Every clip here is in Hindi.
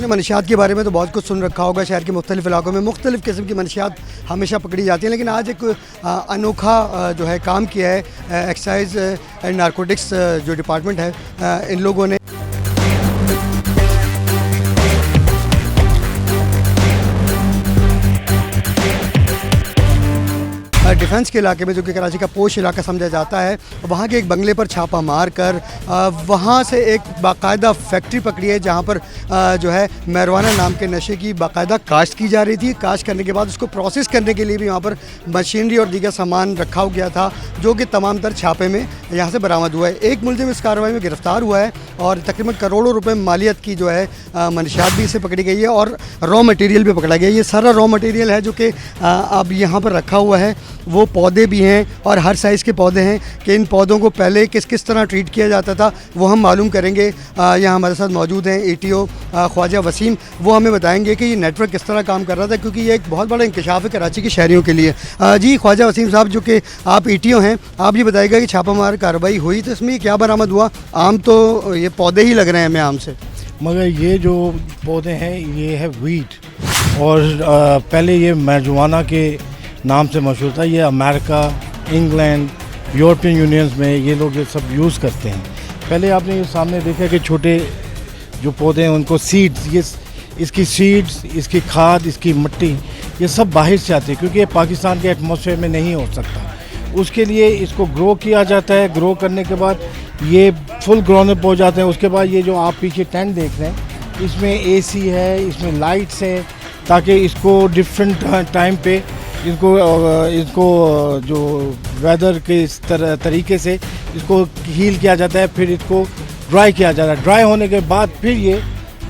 आपने मनशियात के बारे में तो बहुत कुछ सुन रखा होगा। शहर के मुख्तलिफ इलाकों में मुख्तलिफ किस्म की मनशियात हमेशा पकड़ी जाती हैं, लेकिन आज एक अनोखा जो है काम किया है एक्साइज एंड नारकोटिक्स जो डिपार्टमेंट है इन लोगों ने। डिफेंस के इलाके में, जो कि कराची का पोश इलाका समझा जाता है, वहाँ के एक बंगले पर छापा मार कर वहाँ से एक बाकायदा फैक्ट्री पकड़ी है जहाँ पर जो है marijuana नाम के नशे की बाकायदा काश्त की जा रही थी। काश्त करने के बाद उसको प्रोसेस करने के लिए भी वहाँ पर मशीनरी और दीगर सामान रखा गया था, जो कि तमाम तर छापे में यहाँ से बरामद हुआ है। एक मुलजिम इस कार्रवाई में गिरफ्तार हुआ है और तकरीबन करोड़ों रुपए मालियत की जो है मनशियात भी इसे पकड़ी गई है और रॉ मटेरियल भी पकड़ा गया है। ये सारा रॉ मटेरियल है जो कि अब यहाँ पर रखा हुआ है। वो पौधे भी हैं और हर साइज़ के पौधे हैं कि इन पौधों को पहले किस किस तरह ट्रीट किया जाता था वो हम मालूम करेंगे। यहाँ हमारे साथ मौजूद हैं ETO ख्वाजा वसीम। वो हमें बताएंगे कि ये नेटवर्क किस तरह काम कर रहा था, क्योंकि ये एक बहुत बड़ा इंकशाफ है कराची के शहरियों के लिए। जी ख्वाजा वसीम साहब, जो कि आप ETO हैं, आप ये बताइएगा कि छापामार कार्रवाई हुई तो इसमें क्या बरामद हुआ? आम तो ये पौधे ही लग रहे हैं हमें आम से, मगर ये जो पौधे हैं ये है वीट, और पहले ये marijuana के नाम से मशहूर था। ये अमेरिका, इंग्लैंड, यूरोपियन यूनियंस में ये लोग ये सब यूज़ करते हैं। पहले आपने ये सामने देखा कि छोटे जो पौधे हैं उनको सीड्स, ये इसकी सीड्स, इसकी खाद, इसकी मिट्टी, ये सब बाहर से आती है, क्योंकि ये पाकिस्तान के एटमॉस्फेयर में नहीं हो सकता। उसके लिए इसको ग्रो किया जाता है। ग्रो करने के बाद ये फुल ग्रोन में पहुँच जाते हैं। उसके बाद ये जो आप पीछे टेंट देख रहे हैं, इसमें AC है, इसमें लाइट्स है, ताकि इसको डिफरेंट टाइम पे इसको जो वेदर के इस तरीके से इसको हील किया जाता है, फिर इसको ड्राई किया जाता है। ड्राई होने के बाद फिर ये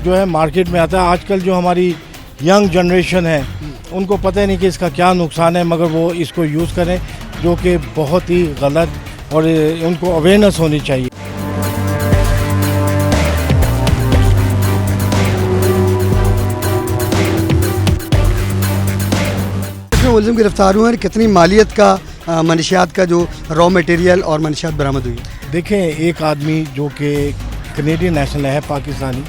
जो है मार्केट में आता है। आजकल जो हमारी यंग जनरेशन है उनको पता ही नहीं कि इसका क्या नुकसान है, मगर वो इसको यूज़ करें, जो कि बहुत ही गलत, और उनको अवेयरनेस होनी चाहिए। मुलजिम गिरफ्तार हुए हैं, कितनी मालियत का मनशियात का जो रॉ मटेरियल और मनशियात बरामद हुई? देखें, एक आदमी जो कि कनेडियन नेशनल है, पाकिस्तानी,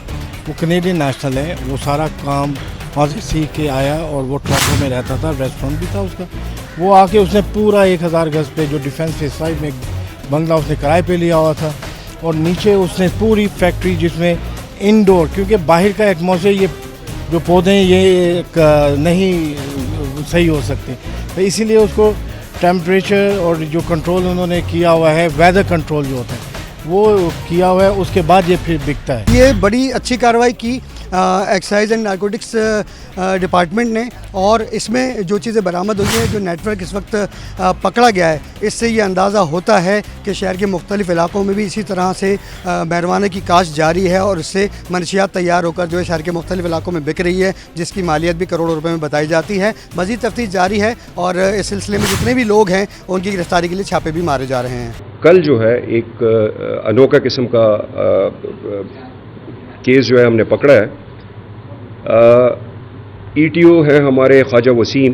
वो कनेडियन नेशनल है, वो सारा काम वहाँ से सीख के आया और वो टोरंटो में रहता था, रेस्टोरेंट भी था उसका। वो आके उसने पूरा 1000 गज पे जो डिफेंस फेस 5 में बंगला उसने किराए पे लिया हुआ था, और नीचे उसने पूरी फैक्ट्री जिसमें इंडोर, क्योंकि बाहर का एटमॉस्फेयर ये जो पौधे हैं ये नहीं सही हो सकते, तो इसीलिए उसको टेम्परेचर और जो कंट्रोल उन्होंने किया हुआ है, वेदर कंट्रोल जो होता है वो किया हुआ है, उसके बाद ये फिर बिकता है। ये बड़ी अच्छी कार्रवाई की एक्साइज एंड नारकोटिक्स डिपार्टमेंट ने, और इसमें जो चीज़ें बरामद हुई हैं, जो नेटवर्क इस वक्त पकड़ा गया है, इससे ये अंदाज़ा होता है कि शहर के मुख्तलिफ इलाकों में भी इसी तरह से marijuana की काश्त जारी है और इससे मनशियात तैयार होकर जो है शहर के मुख्तलिफ इलाकों में बिक रही है, जिसकी मालियत भी करोड़ों रुपए में बताई जाती है। मज़ीद तफ्तीश जारी है और इस सिलसिले में जितने भी लोग हैं उनकी गिरफ्तारी के लिए छापे भी मारे जा रहे हैं। कल जो है एक अनोखा किस्म का केस जो है हमने पकड़ा है। ETO है हमारे ख्वाजा वसीम,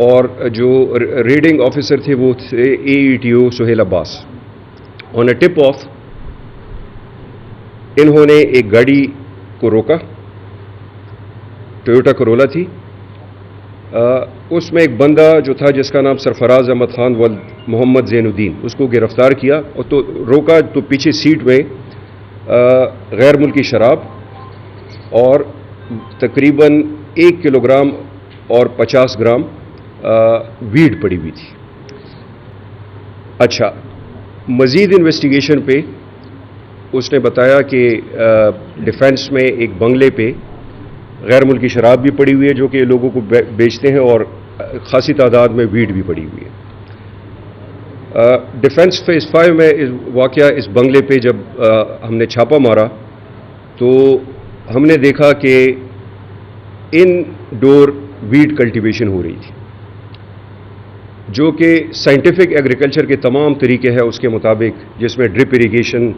और जो रेडिंग ऑफिसर थे वो थे AETO Suhail Abbas. On a tip off इन्होंने एक गाड़ी को रोका, टोयोटा करोला थी। उसमें एक बंदा जो था जिसका नाम सरफराज अहमद खान वल मोहम्मद जैनुद्दीन, उसको गिरफ्तार किया और तो रोका तो पीछे सीट में गैर मुल्की शराब और तकरीबन 1 किलोग्राम और 50 ग्राम वीड पड़ी हुई थी। अच्छा, मज़ीद इन्वेस्टिगेशन पे उसने बताया कि डिफेंस में एक बंगले पे गैर मुल्की शराब भी पड़ी हुई है जो कि लोगों को बेचते हैं, और खासी तादाद में वीड भी पड़ी हुई है। डिफेंस फेस 5 में वाक़या इस बंगले पे जब हमने छापा मारा तो हमने देखा कि इनडोर वीड कल्टीवेशन हो रही थी, जो कि साइंटिफिक एग्रीकल्चर के तमाम तरीके हैं उसके मुताबिक, जिसमें ड्रिप इरिगेशन,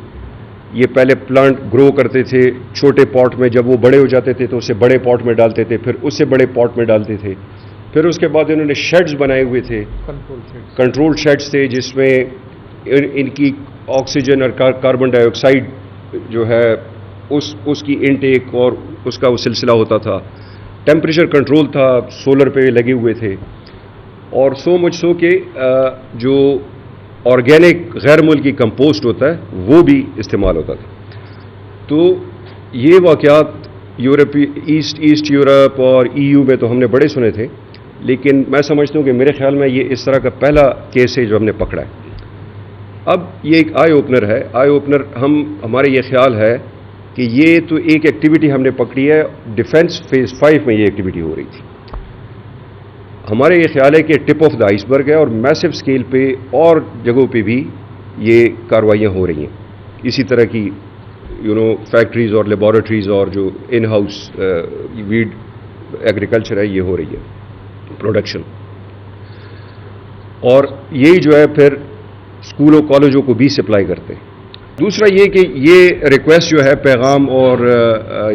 ये पहले प्लांट ग्रो करते थे छोटे पॉट में, जब वो बड़े हो जाते थे तो उसे बड़े पॉट में डालते थे, फिर उससे बड़े पॉट में डालते थे, फिर उसके बाद इन्होंने शेड्स बनाए हुए थे, कंट्रोल शेड्स थे, जिसमें इनकी ऑक्सीजन और कार्बन डाइऑक्साइड जो है उसकी इनटेक और उसका वो सिलसिला होता था। टेम्परेचर कंट्रोल था, सोलर पे लगे हुए थे, और सो मच सो के जो ऑर्गेनिक गैर मुल्की कंपोस्ट होता है वो भी इस्तेमाल होता था। तो ये वाक़यात ईस्ट यूरोप और EU में तो हमने बड़े सुने थे, लेकिन मैं समझता हूँ कि मेरे ख्याल में ये इस तरह का पहला केस है जो हमने पकड़ा है। अब ये एक आई ओपनर है। आई ओपनर हमारे ये ख्याल है कि ये तो एक एक्टिविटी हमने पकड़ी है, डिफेंस फेज़ 5 में ये एक्टिविटी हो रही थी। हमारे ये ख्याल है कि टिप ऑफ द आइसबर्ग है और मैसिव स्केल पे और जगहों पे भी ये कार्रवाइयाँ हो रही हैं। इसी तरह की फैक्ट्रीज़ और लेबॉरेटरीज़ और जो इन हाउस वीड एग्रीकल्चर है ये हो रही है प्रोडक्शन, और यही जो है फिर स्कूलों कॉलेजों को भी सप्लाई करते हैं। दूसरा ये कि ये रिक्वेस्ट जो है पैगाम और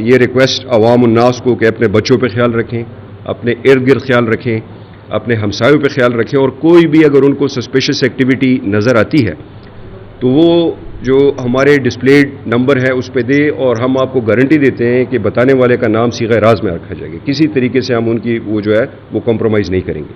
ये रिक्वेस्ट अवाम उन्नास को कि अपने बच्चों पे ख्याल रखें, अपने इर्द गिर्द ख्याल रखें, अपने हमसायों पे ख्याल रखें, और कोई भी अगर उनको सस्पिशियस एक्टिविटी नज़र आती है तो वो जो हमारे डिस्प्लेड नंबर है उस पर दे, और हम आपको गारंटी देते हैं कि बताने वाले का नाम सीगा राज में रखा जाएगा। किसी तरीके से हम उनकी वो जो है वो कॉम्प्रोमाइज़ नहीं करेंगे।